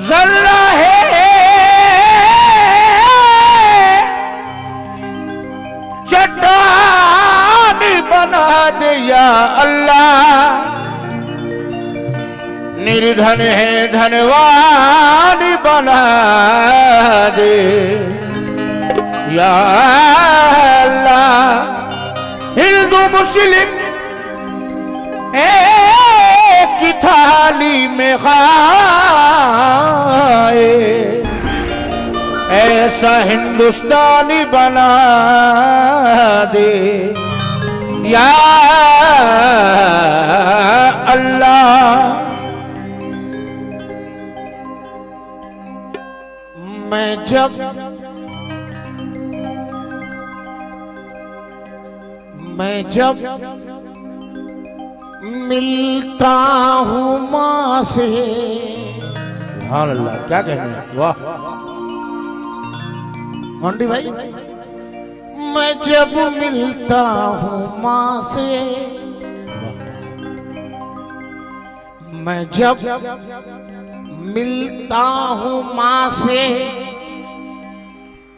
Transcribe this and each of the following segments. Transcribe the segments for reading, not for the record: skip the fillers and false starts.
जर्रा है चट्टान बना दे या अल्लाह, निर्धन है धनवान बना दे या अल्लाह। हिंदू मुस्लिम एक ही थाली में खाए, ऐसा हिंदुस्तानी बना दे या अल्लाह। मैं जब मिलता हूँ माँ से, सुभान अल्लाह, क्या कहना है, वाह मंडी भाई। मैं जब मिलता हूँ माँ से, मैं जब मिलता हूँ माँ से,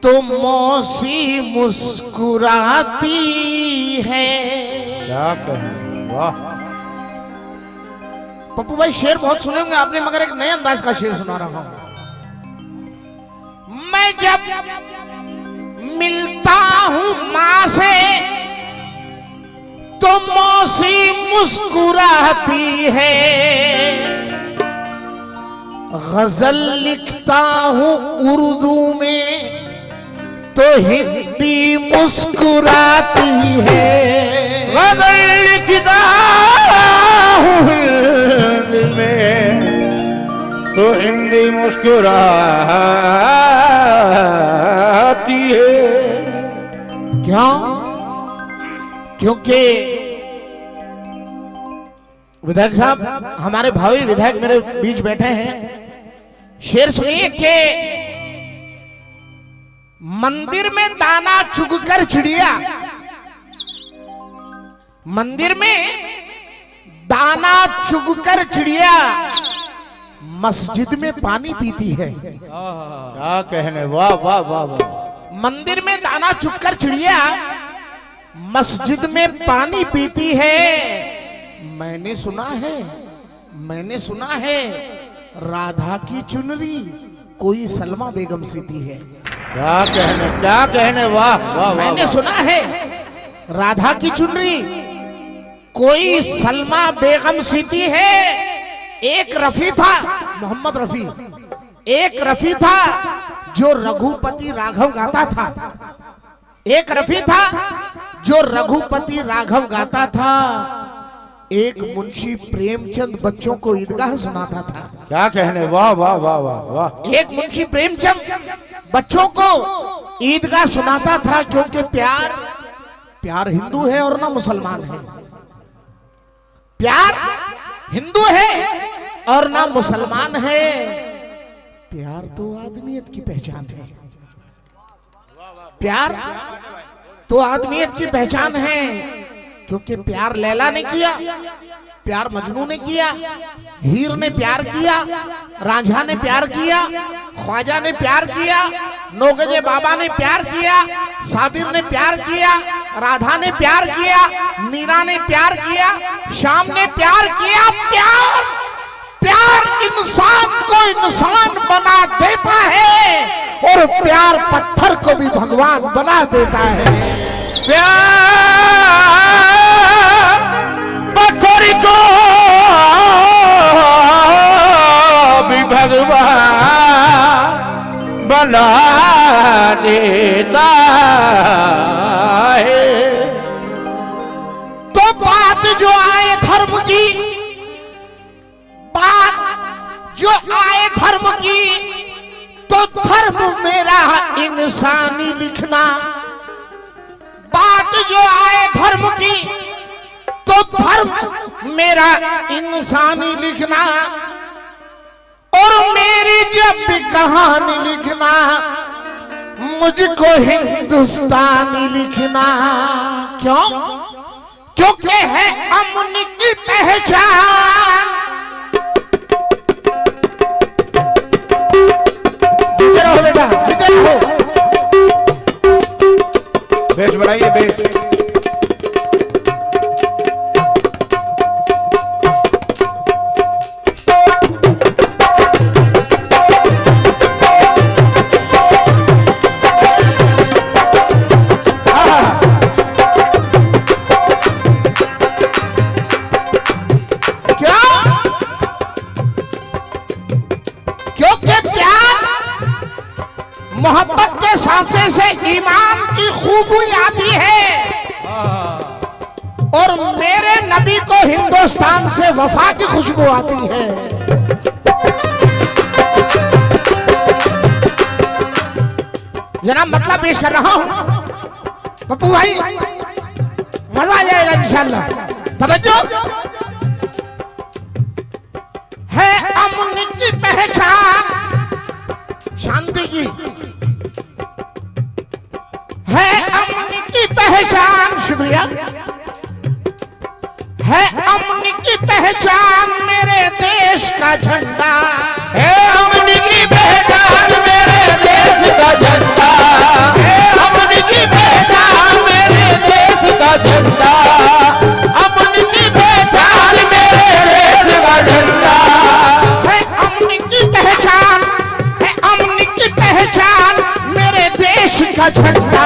तो मौसी मुस्कुराती है। क्या कहना, वाह। पप्पू भाई शेर बहुत सुने होंगे आपने, मगर एक नए अंदाज का शेर सुना रहा हूं। मैं जब मिलता हूं माँ से, तो मौसी मुस्कुराती है। गजल लिखता हूं उर्दू में, तो हिंदी मुस्कुराती है। गजल लिखता हूं हिंदी में, तो हिंदी मुस्कुराती है। क्यों? क्योंकि विधायक साहब, हमारे भावी विधायक मेरे बीच बैठे हैं। शेर सुनिए कि मंदिर में दाना चुगकर चिड़िया, मंदिर में दाना चुगकर चिड़िया मस्जिद में पानी पीती है। क्या कहने, वाह वाह वाह वाह। मंदिर में दाना चुगकर चिड़िया मस्जिद में पानी पीती है। मैंने सुना है राधा की चुनरी कोई सलमा बेगम सीती है। क्या कहने, वाह वाह। मैंने सुना है राधा की चुनरी कोई सलमा बेगम सीती है। एक रफी था, मोहम्मद रफी, एक रफी था जो रघुपति राघव गाता था। एक रफी था जो रघुपति राघव गाता था। एक मुंशी प्रेमचंद बच्चों को ईदगाह सुनाता था। क्या कहने, वाह वाह वाह वाह वाह। एक मुंशी प्रेमचंद बच्चों को ईदगाह सुनाता था, क्योंकि प्यार हिंदू है और ना मुसलमान है। प्यार हिंदू है और ना मुसलमान है। प्यार तो आदमियत की पहचान है। प्यार तो आदमियत की पहचान है, क्योंकि प्यार लैला ने किया, प्यार मजनू ने किया, हीर ने प्यार किया, रांझा ने प्यार किया, ख्वाजा ने प्यार किया, नौगजे बाबा ने प्यार किया, साबिर ने प्यार किया, राधा ने प्यार किया, मीरा ने प्यार किया, शाम ने प्यार किया। प्यार इंसान को इंसान बना देता है, और प्यार पत्थर को भी भगवान बना देता है। प्यार पत्थर को भी भगवान बना देता है। तो बात जो आए धर्म की, बात जो आए धर्म की, तो धर्म मेरा इंसानी लिखना। बात जो आए धर्म की, तो धर्म मेरा इंसानी लिखना। और मेरी जब भी कहानी लिखना, मुझको हिंदुस्तानी लिखना। क्यों? क्योंकि है अमन की पहचान। सांसे से ईमान की खूबी आती है और मेरे नबी को हिंदुस्तान से वफा की खुशबू आती है। जनाब मतलब पेश कर रहा हूं पप्पू भाई, मजा आ जाएगा इंशाल्लाह। तवज्जो है अमन की पहचान, शांति की है अमन की पहचान, शुक्रिया है अमन की पहचान मेरे देश का झंडा, है अमन की पहचान मेरे देश का झंडा, है अमन की पहचान मेरे देश का झंडा, अमन की पहचान मेरे देश का झंडा, है अमन की पहचान, है अमन की पहचान मेरे देश का झंडा,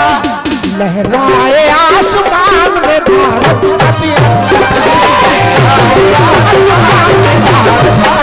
लहराए आसमान में भारत का तिरंगा, आसमान में भारत का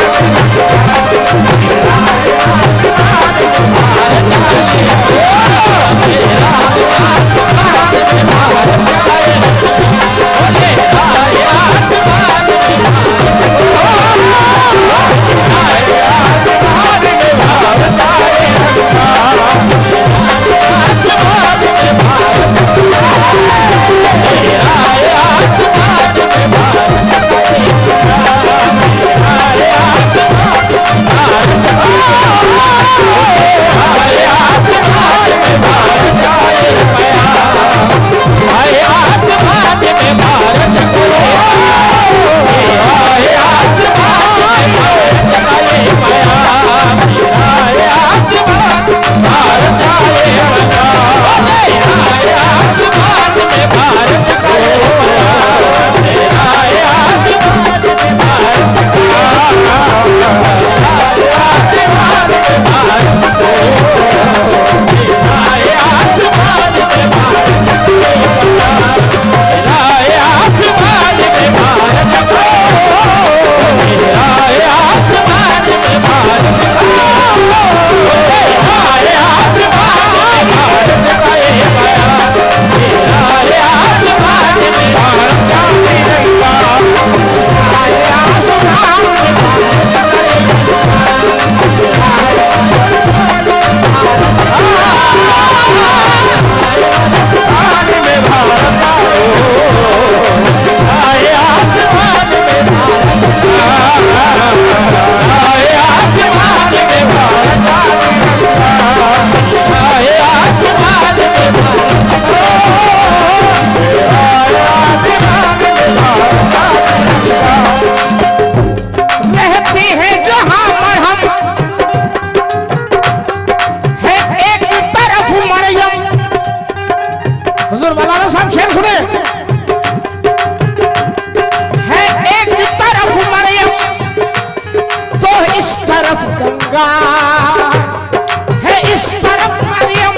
है इस तरफ मरियम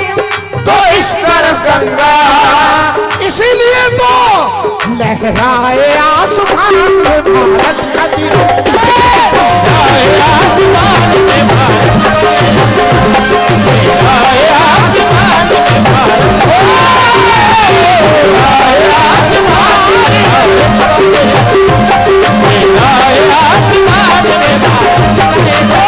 तो इस तरफ गंगा, इसीलिए तो लहराए आसमान में भारत का तिरंगा, लहराए आसमान में भारत का तिरंगा, लहराए आसमान में भारत का तिरंगा, लहराए आसमान में भारत का तिरंगा, लहराए आसमान में भारत का तिरंगा।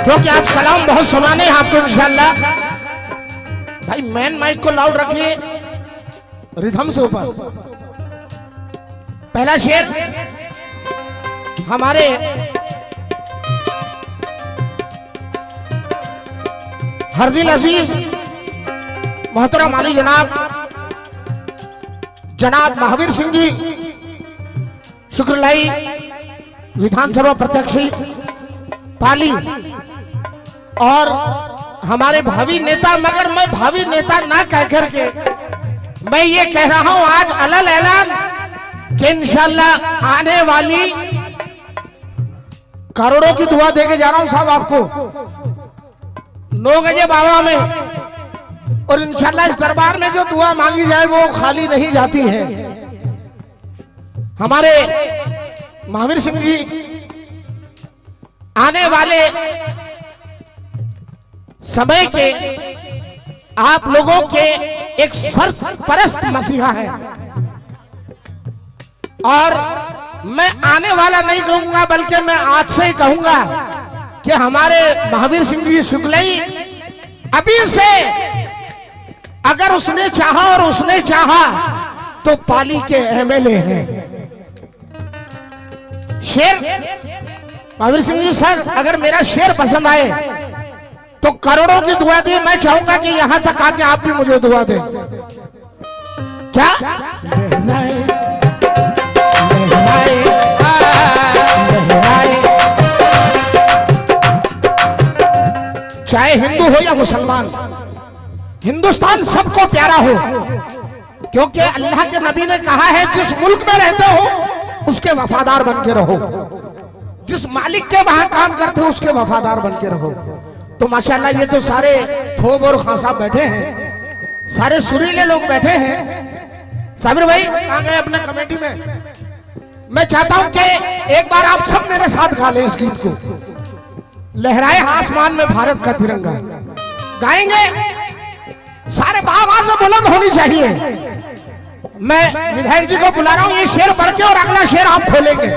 क्योंकि आज कलाम बहुत सुनाने हैं आपको इंशाल्लाह। भाई मैन माइक को लाउड रखिए, रिथम से ऊपर। पहला शेर हमारे हरदिल अजीज मोहतरम अली जनाब महावीर सिंह जी शुक्रलाई विधानसभा प्रत्याशी पाली और हमारे भावी नेता, मगर मैं भावी नेता ना कह करके मैं ये कह रहा हूं आज अलल ऐलान कि इंशाल्लाह आने वाली करोड़ों की दुआ देके जा रहा हूं साहब आपको 9 गजे बाबा में, और इंशाल्लाह इस दरबार में जो दुआ मांगी जाए वो खाली नहीं जाती है। हमारे महावीर सिंह जी आने वाले समय के आप लोगों के एक सरपरस्त मसीहा है, और मैं आने वाला नहीं कहूंगा बल्कि मैं आज से ही कहूंगा कि हमारे महावीर सिंह जी शुक्लई अभी से अगर उसने चाहा और उसने चाहा तो पाली के एमएलए हैं। शेर महावीर सिंह जी सर, अगर मेरा शेर पसंद आए तो करोड़ों की दुआ दी। मैं चाहूंगा कि यहां तक आके आप भी मुझे दुआ दें। क्या चाहे हिंदू हो या मुसलमान, हिंदुस्तान सबको प्यारा हो, क्योंकि अल्लाह के नबी ने कहा है जिस मुल्क में रहते हो उसके वफादार बन के रहो, जिस मालिक के वहां काम करते हो उसके वफादार बन के रहो। तो माशाल्लाह ये तो सारे थोब और खां साहब बैठे हैं, सारे सुरीले लोग बैठे हैं। साबिर भाई आ गए अपने कमेटी में। मैं चाहता हूं कि एक बार आप सब मेरे साथ गा लें इस गीत को, लहराए आसमान में भारत का तिरंगा। गाएंगे, सारे आवाज से बुलंद होनी चाहिए। मैं विधायक जी को बुला रहा हूं, ये शेर पढ़ के और अगला शेर आप खोलेंगे।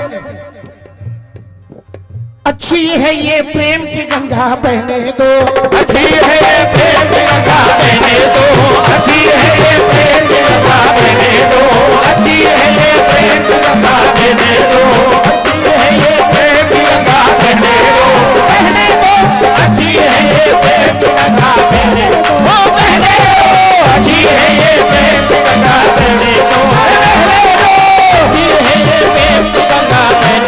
अच्छी है ये प्रेम की गंगा बहने दो, अच्छी है ये प्रेम की गंगा बहने दो, अच्छी है ये प्रेम की गंगा बहने दो, अच्छी है ये प्रेम की गंगा बहने दो, अच्छी है ये प्रेम की गंगा बहने दो, बहने दो, अच्छी है ये प्रेम की गंगा बहने दो, बहने दो, अच्छी है ये प्रेम की गंगा बहने दो, बहने दो, अच्छी है ये प्रेम की गंगा बहने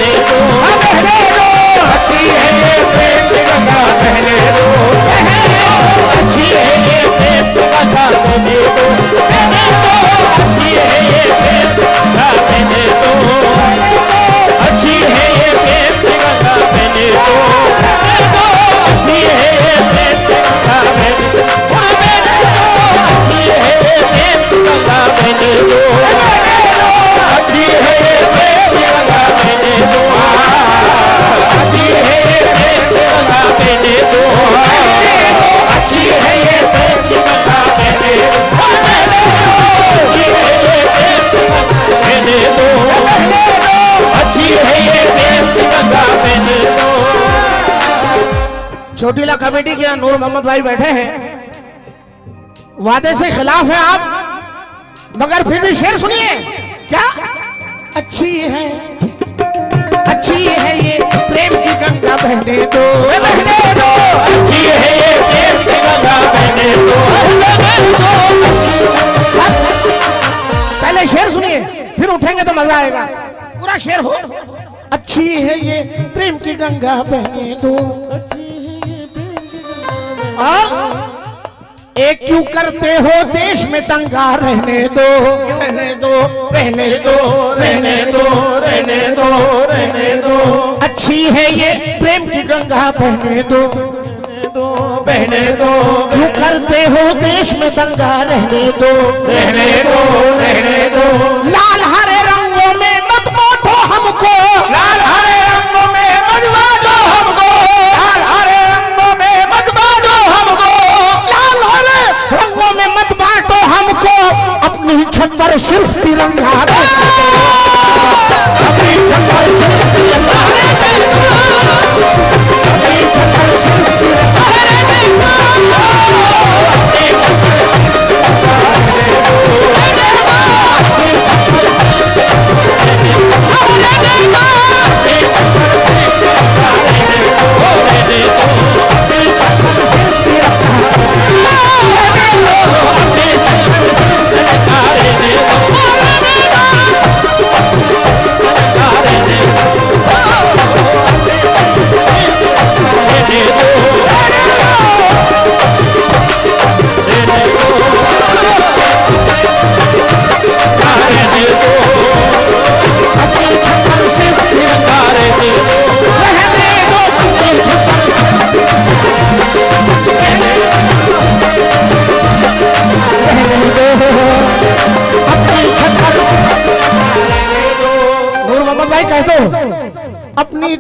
दो, बहने दो, अच्छी है ये प्रेम की गंगा बहने दो, बहने दो, अच्छी है ये प्रेम की गंगा बहने दो, बहने दो, अच्छी है ये प्रेम की गंगा बहने दो, अच्छी है ये प्रेम की गंगा बहने दो, बहने दो, अच्छी है ये प्रेम की गंगा बहने दो, बहने दो, अच्छी है ये प्रेम की गंगा बहने दो, बहने दो, अच्छी है ये प्रेम की गंगा बहने दो, अच्छी है ये प्रेम की गंगा बहने दो, अच्छी है ये प्रेम की गंगा बहने दो, अच्छी है ये प्रेम की गंगा बहने दो, अच्छी है ये प्रेम की गंगा बहने दो। चोटीला कमेटी के नूर मोहम्मद भाई बैठे हैं, वादे से खिलाफ हैं आप, मगर फिर भी शेर सुनिए। क्या अच्छी है ये प्रेम की गंगा बहने दो, बहने दो, अच्छी है ये प्रेम की गंगा बहने दो, पहले शेर सुनिए फिर उठेंगे तो मजा आएगा। पूरा शेर हो। अच्छी है ये प्रेम की गंगा बहने दो, और एक क्यों करते हो देश में दंगा रहने दो, रहने दो, रहने दो, रहने दो, रहने दो, रहने दो। अच्छी है ये प्रेम की गंगा बहने दो, बहने दो, क्यों करते हो देश में दंगा रहने दो, रहने दो, रहने दो। लाल हरे रंगों में मत बांटो हमको, लाल हरे रंगों में मत बांटो हमको, लाल हरे रंगों में मत बांटो हमको, लाल हरे रंगों में मत बांटो हमको, अपनी छत पर सिर्फ तिरंगा, अपनी छत पर सिर्फ तिरंगा, अपनी छत पर सिर्फ तिरंगा। अपनी छत पर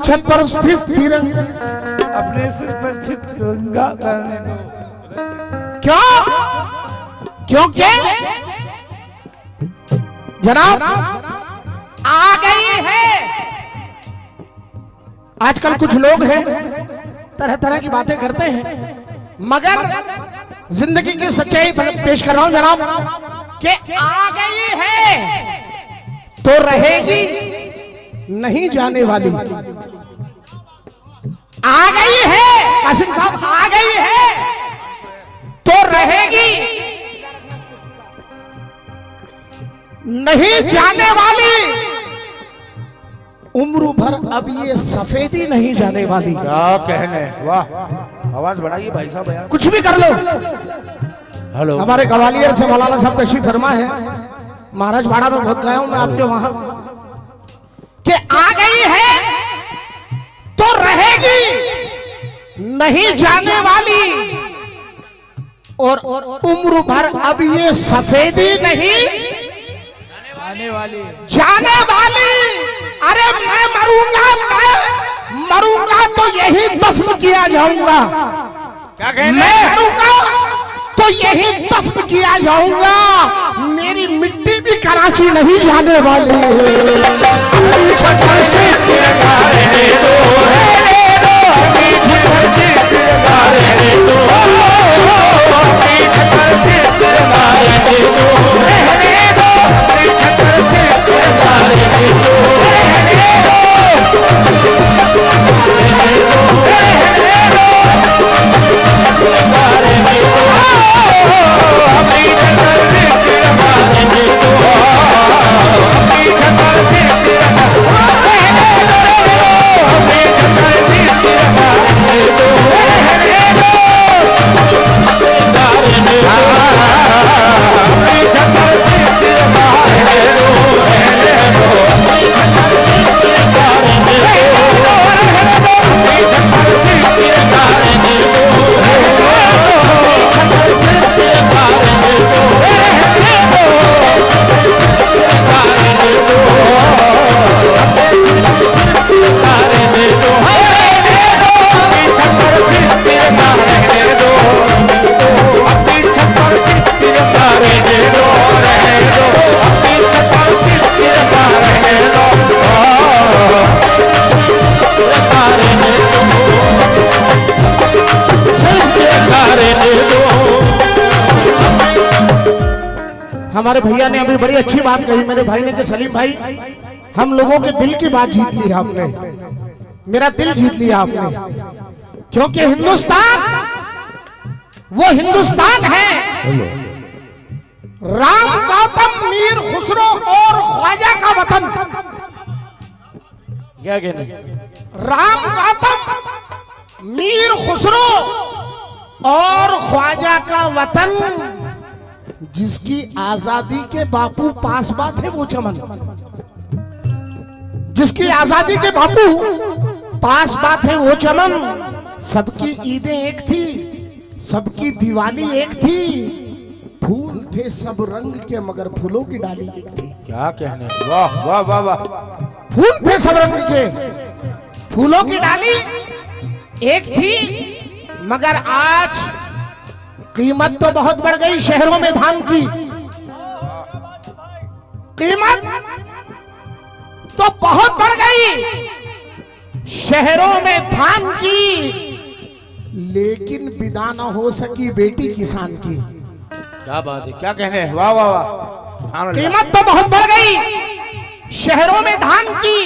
छत पर स्थित तिरंगा, अपने सिर पर स्थित तिरंगा करने दो। क्यों? क्योंकि जनाब आ गई है। आजकल कुछ लोग हैं तरह तरह की बातें करते हैं, मगर जिंदगी की सच्चाई पेश कर रहा हूं जनाब कि आ गई है तो रहेगी, नहीं जाने वाली। आ गई है कासिम साहब, आ गई है तो रहेगी, नहीं जाने वाली। उम्र भर अब ये सफेदी नहीं जाने वाली। क्या कहने, वाह, आवाज बढ़ाइए भाई साहब यार। कुछ भी कर लो। हेलो, हमारे ग्वालियर से मौलाना साहब तशरीफ फरमा है, महाराज बाड़ा में बहुत गया हूं मैं आपके वहां, कि आ गई है तो रहेगी, नहीं जाने वाली। और उम्र भर अब ये सफेदी नहीं आने वाली, जाने वाली। अरे मैं मरूंगा तो यही दफन किया जाऊंगा। क्या कहने, मैं मरूंगा तो यही दफन किया जाऊंगा। मेरी मिट्टी भी कराची नहीं जाने वाली। छप्पर से तिरंगा रहने दो, रहने दो, छप्पर से तिरंगा रहने दो, छप्पर से तिरंगा रहने दो, रहने दो, छप्पर से तिरंगा रहने दो, रहने दो, रहने दो, तिरंगा रहने दो। हमारे भैया ने अभी बड़ी अच्छी बात कही, मेरे भाई ने, कि सलीम भाई हम लोगों के दिल की बात जीत ली आपने, मेरा दिल जीत लिया आपने। क्योंकि हिंदुस्तान वो हिंदुस्तान है, राम गौतम मीर खुसरो और ख्वाजा का वतन। क्या कहने, राम गौतम मीर खुसरो और ख्वाजा का वतन, जिसकी आजादी के बापू पासबा थे वो चमन, जिसकी आजादी के बापू पासबा थे वो चमन। सबकी ईदें एक थी, सबकी दिवाली एक थी, फूल थे सब रंग के मगर फूलों की डाली एक थी। क्या कहने, वाह वाह वाह वाह, फूल थे सब रंग के, फूलों की डाली एक थी, मगर आज कीमत तो बहुत बढ़ गई शहरों में धान की। कीमत तो बहुत बढ़ गई शहरों में धान की, लेकिन विदा न हो सकी बेटी किसान की। क्या बात है, क्या कहने, वाह वाह वाह। कीमत तो बहुत बढ़ गई शहरों में धान की,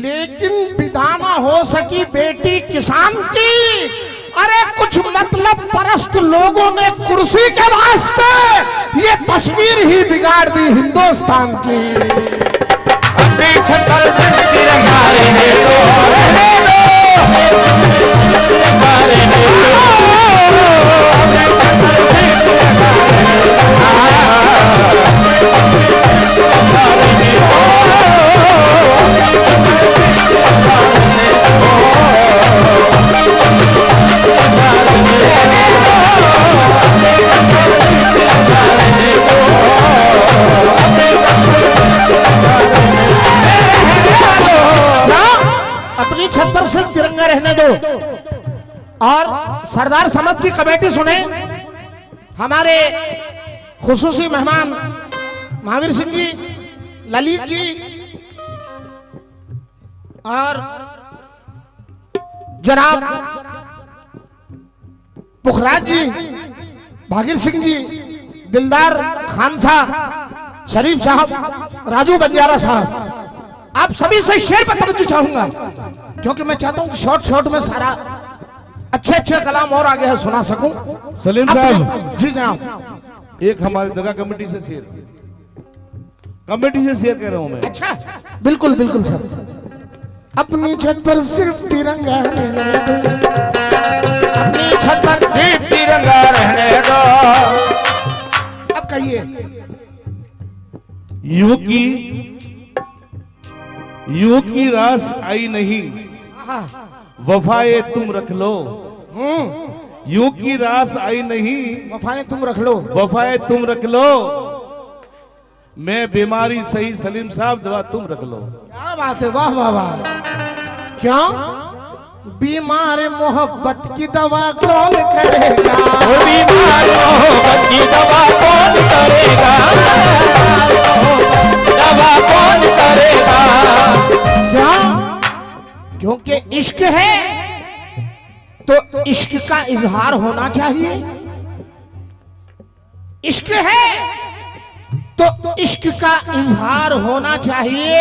लेकिन विदा न हो सकी बेटी किसान की। अरे कुछ मतलब परस्त लोगों ने कुर्सी के वास्ते ये तस्वीर ही बिगाड़ दी हिंदुस्तान की। अपने छप्पर से तिरंगा रहने दो, रहने दो, तिरंगा रहने दो, अपने छप्पर से तिरंगा रहने दो, और सरदार समद की कमेटी सुने। हमारे खुसूसी मेहमान महावीर सिंह जी, ललित जी और जनाब पुखराज जी, भागीर सिंह जी, दिलदार खान साहब, शरीफ साहब, राजू बंजारा साहब, आप सभी से शेर पर तवज्जो चाहूंगा क्योंकि मैं चाहता हूं कि शॉर्ट में सारा अच्छे कलाम और आगे है सुना सकूं। सलीम साहब जी जनाब। एक हमारी दरगाह कमेटी से शेर कह रहा हूं मैं। अच्छा बिल्कुल बिल्कुल सर। अपनी छत पर सिर्फ तिरंगा रहने दो, अपनी छत पर सिर्फ तिरंगा रहने दो। अब कहिए। युग की रास आई नहीं, वफाए तुम रख लो। युग की रास आई नहीं, वफाएं तुम रख लो। वफाए तुम रख लो। मैं बीमारी सही सलीम साहब, दवा तुम रख लो। क्या बात है, वाह वाह वाह। क्या बीमार मोहब्बत की दवा कौन करेगा? बीमार मोहब्बत की दवा कौन करेगा? दवा कौन करेगा? क्या? क्योंकि इश्क है तो इश्क का इजहार होना चाहिए। इश्क है तो इश्क का इजहार होना चाहिए।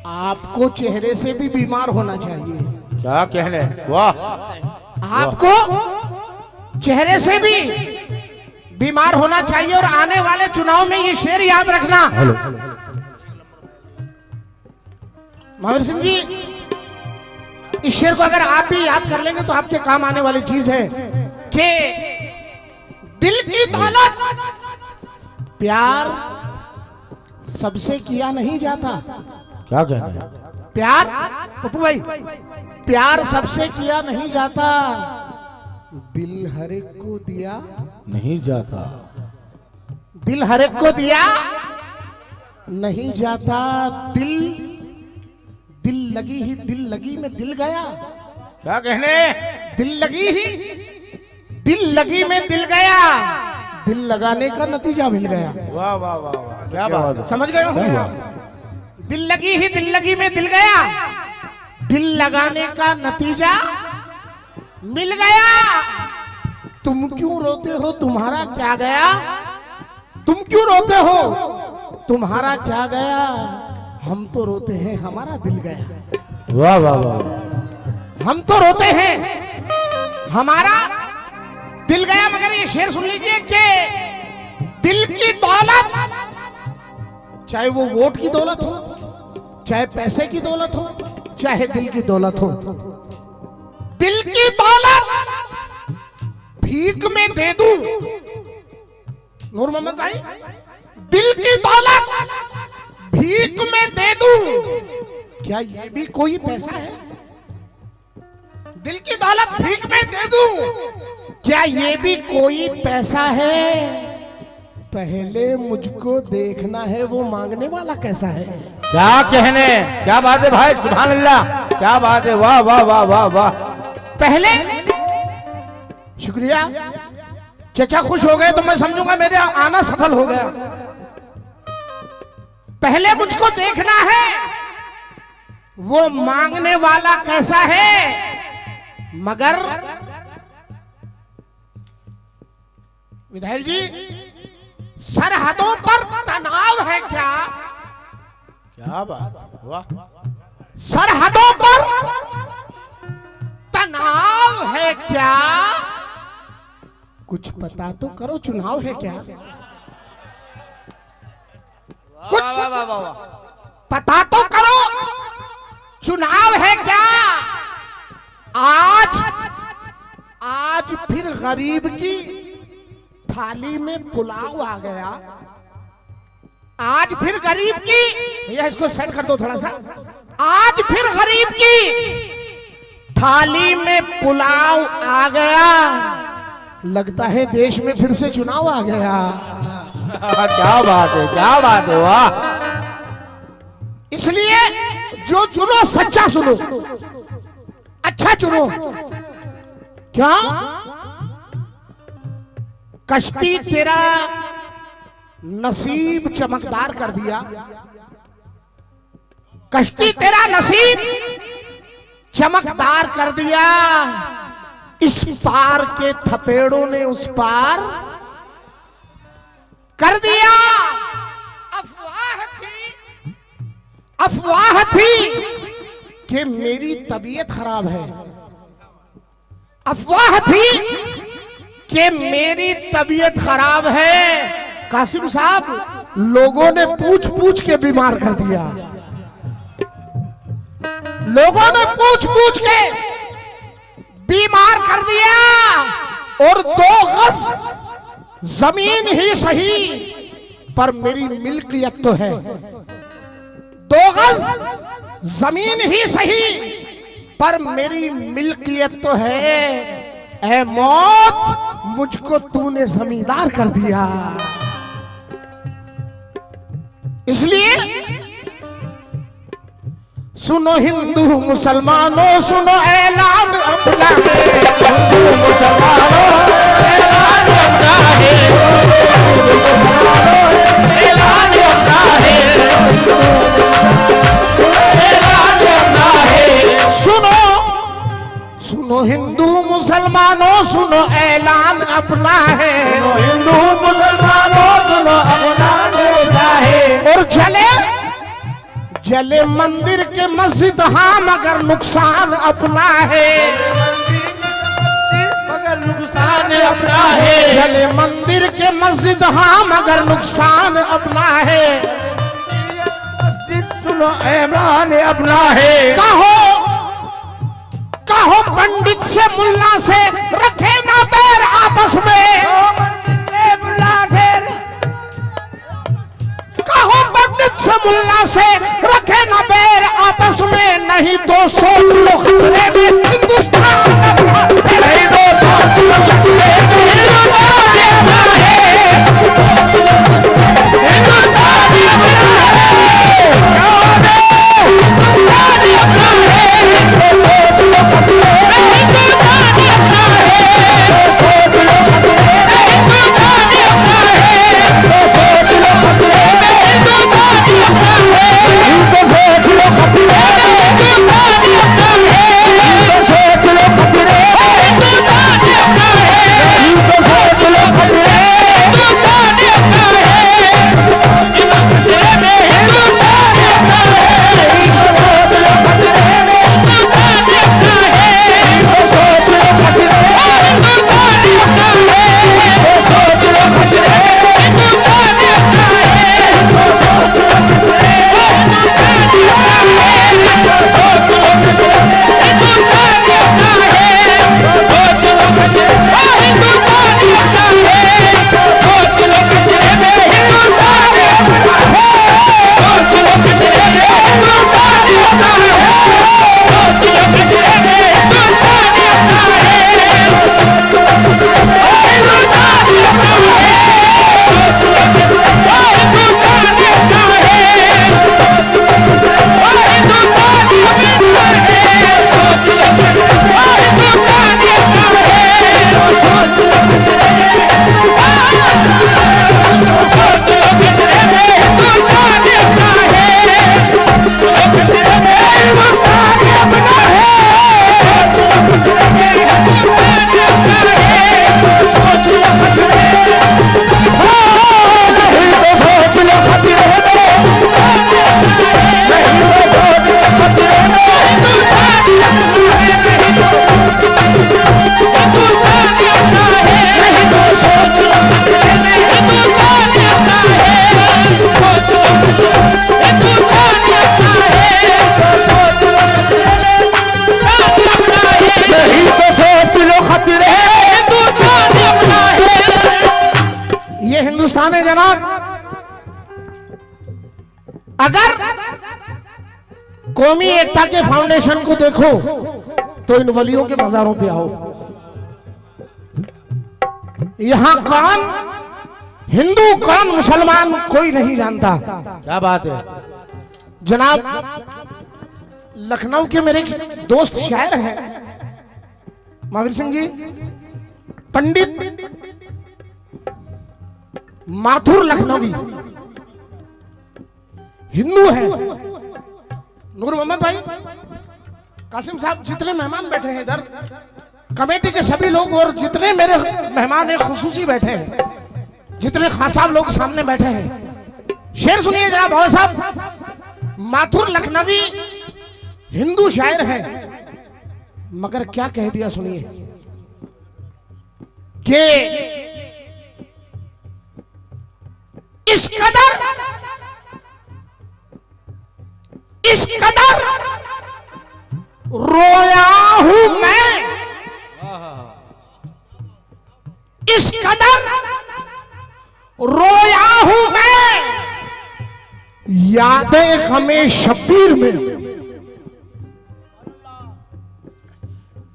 आपको चेहरे से भी बीमार होना चाहिए। क्या कहने, वाह। आपको चेहरे से भी बीमार होना चाहिए। और आने वाले चुनाव में ये शेर याद रखना। महावीर सिंह जी, इस शेर को अगर आप भी याद कर लेंगे तो आपके काम आने वाली चीज है कि दिल की दौलत प्यार सबसे किया नहीं जाता। क्या कहने? प्यार पप्पू भाई, प्यार सबसे किया नहीं जाता, दिल हर एक को दिया नहीं जाता। दिल हर एक को दिया नहीं जाता। दिल लगी ही दिल लगी में दिल गया। क्या कहने? दिल लगी में दिल गया। दिल लगाने का नतीजा मिल गया। वाह वाह वाह वाह, क्या बात है। समझ गए हो? दिल लगी ही दिल लगी में दिल गया। दिल लगाने का नतीजा मिल गया। तुम क्यों रोते हो, तुम्हारा क्या गया? तुम क्यों रोते हो, तुम्हारा क्या गया? हम तो रोते हैं, हमारा दिल गया। वाह वाह वाह। हम तो रोते हैं, हमारा दिल गया। मगर ये शेर सुन लीजिए कि दिल की दौलत, चाहे वो वोट की दौलत हो, चाहे पैसे की दौलत हो, चाहे दिल की दौलत हो, दिल की दौलत भीख में दे दूं। नूर मोहम्मद भाई, दिल की दौलत भीख में दे दूं, क्या ये भी कोई पैसा है? दिल की दौलत भीख में दे दूं, क्या ये भी कोई पैसा है? पहले मुझको देखना है वो मांगने वाला कैसा है। क्या कहने, क्या बात है भाई, सुभान अल्लाह, क्या बात है, वाह वाह वाह वाह वाह। पहले शुक्रिया, चचा खुश हो गए तो मैं समझूंगा मेरे आना सफल हो गया। पहले मुझको देखना है वो मांगने वाला कैसा है। मगर विधायक जी, सरहदों पर तनाव है क्या? क्या बात, वाह। सरहदों पर तनाव है क्या? कुछ पता तो करो, चुनाव है क्या? कुछ पता तो करो, चुनाव है क्या? आज फिर गरीब की थाली में पुलाव आ गया। आज फिर गरीब की, भैया इसको सेट कर दो थोड़ा सा। आज फिर गरीब की थाली में पुलाव आ गया। लगता है देश में फिर से चुनाव आ गया। क्या बात है, क्या बात है, वाह। इसलिए जो चुनो सच्चा सुनो, अच्छा चुनो। क्या कश्ती तेरा नसीब चमकदार कर दिया, कश्ती तेरा नसीब चमकदार कर दिया, इस पार के थपेड़ों ने उस पार कर दिया। अफवाह थी कि मेरी तबीयत खराब है, अफवाह थी कि मेरी तबीयत खराब है। कासिम साहब, लोगों ने पूछ पूछ के बीमार कर दिया, लोगों ने पूछ पूछ के बीमार कर दिया। और 2 गज जमीन ही सही पर मेरी मिल्कियत तो है, 2 गज जमीन ही सही पर मेरी मिल्कियत तो है। ऐ मौत, मुझको तूने जमींदार कर दिया। इसलिए सुनो हिंदू मुसलमानों, सुनो ऐलान अपना है, हिंदू मुसलमानों ऐलान अपना है, ऐलान अपना है, ऐलान अपना है। सुनो सुनो हिंदू मुसलमानों, सुनो ऐलान अपना है, हिंदू मुसलमानों सुनो अपना है। और जले मंदिर के मस्जिद हाँ मगर नुकसान अपना है, मगर नुकसान अपना है। जले मंदिर के मस्जिद हाँ मगर नुकसान अपना है, मस्जिद सुनो ऐलान अपना है। कहो कहो पंडित से मुल्ला से रखे ना पैर आपस में, कहो पंडित से मुल्ला से रखे ना पैर आपस में, नहीं तो सोच लो खतरे में हिंदुस्तान, नहीं तो सोच लो खतरे में हिंदुस्तान है, हिंदुस्तान सोच लो खतरे में हिंदुस्तान सोच लो खतरे में हिंदुस्तान सोच लो खतरे में सोच लो खतरे सोच लो खतरे सोच लो खतरे हिंदुस्तान है जनाब। अगर कौमी एकता के फाउंडेशन को देखो तो इन वलियों के मजारों पे आओ। यहां कौन हिंदू कौन मुसलमान कोई नहीं जानता। क्या बात है जनाब, लखनऊ के मेरे दोस्त शायर हैं, महावीर सिंह जी, पंडित माथुर लखनवी हिंदू है। नूर मोहम्मद भाई, कासिम साहब, जितने मेहमान बैठे हैं इधर, कमेटी के सभी लोग और जितने मेरे मेहमान हैं खुसूसी बैठे हैं, जितने खास साहब लोग सामने बैठे हैं, शेर सुनिए जरा भाव साहब। माथुर लखनवी हिंदू शायर है, मगर क्या कह दिया सुनिए कि इस कदर रोया हूं मैं, इस कदर रोया हूं मैं, यादें हमें शब्बीर में,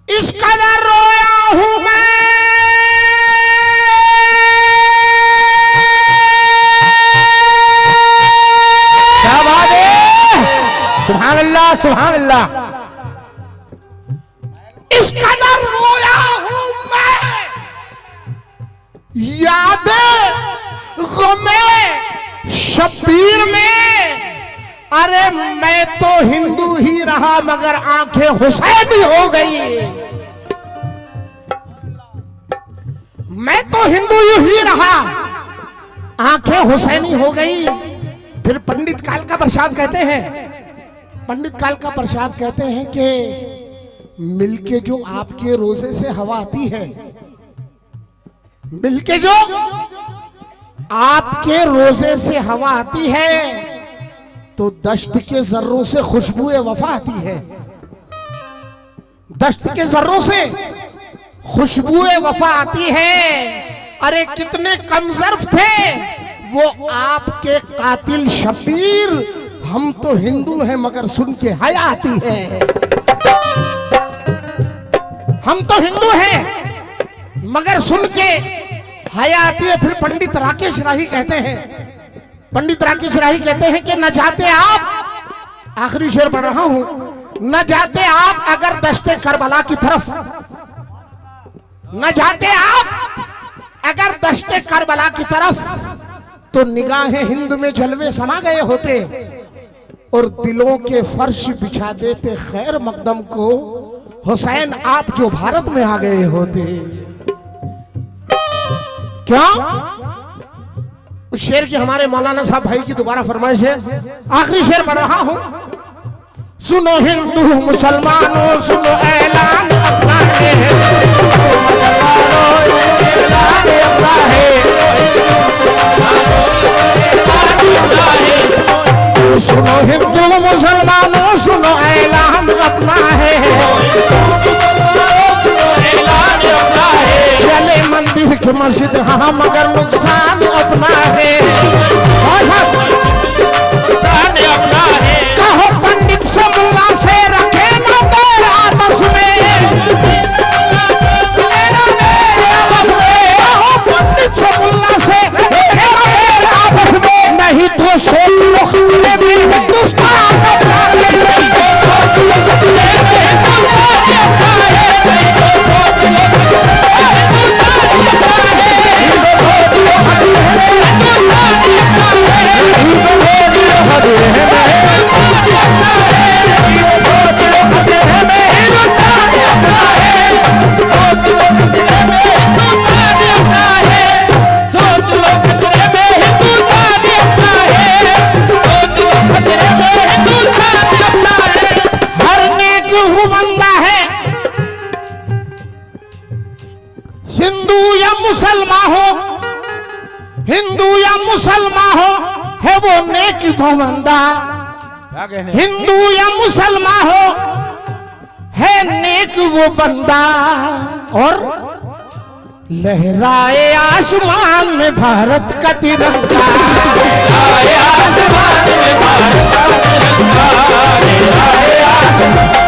इस कदर रोया हूं मैं, क्या बात है, सुभान अल्लाह सुभान अल्लाह। इस कदर रोया हूं मैं, यादें गमे शब्बीर में, अरे मैं तो हिंदू ही रहा मगर आंखें हुसैनी हो गई, मैं तो हिंदू ही रहा आंखें हुसैनी हो गई। फिर पंडित कालका प्रसाद कहते हैं, पंडित कालका प्रसाद कहते हैं कि मिलके जो आपके रोजे से हवा आती है, मिलके जो आपके रोजे से हवा आती है, तो दश्त के जर्रों से खुशबुए वफा आती है, दश्त के जर्रों से खुशबुए वफा आती है। अरे कितने कमजर्फ थे वो आपके कातिल शब्बीर, हम तो हिंदू हैं मगर सुन के हया आती है, हम तो हिंदू हैं मगर सुन के हया आती है। फिर पंडित राकेश राही कहते हैं, पंडित राकेश राही कहते हैं कि न जाते आप, आखिरी शेर पढ़ रहा हूं, न जाते आप अगर दश्ते करबला की तरफ, न जाते आप अगर दश्ते करबला की तरफ, तो निगाहें हिंद में जलवे समा गए होते और दिलों के फर्श बिछा देते खैर मकदम को, हुसैन आप जो भारत में आ गए होते। क्या उस शेर की हमारे मौलाना साहब भाई की दोबारा फरमाइश है, आखिरी शेर पढ़ रहा हूं। सुनो हिंदू मुसलमानों सुनो ऐलान अपना है, सुनो हिंदू मुसलमानों सुनो ऐलान अपना है, चले मंदिर के मस्जिद हाँ मगर नुकसान अपना है, कहो पंडित से मुल्ला से रखे ना पैर आपस में, कहो पंडित से मुल्ला से रखे ना पैर आपस में, नहीं तो सोच लो हिंदुस्तान मुसलमान हो है वो नेक बंदा, हिंदू या मुसलमान हो है नेक वो बंदा, और लहराए आसमान में भारत का तिरंगा, लहराए आसमान में भारत का तिरंगा, लहराए आसमान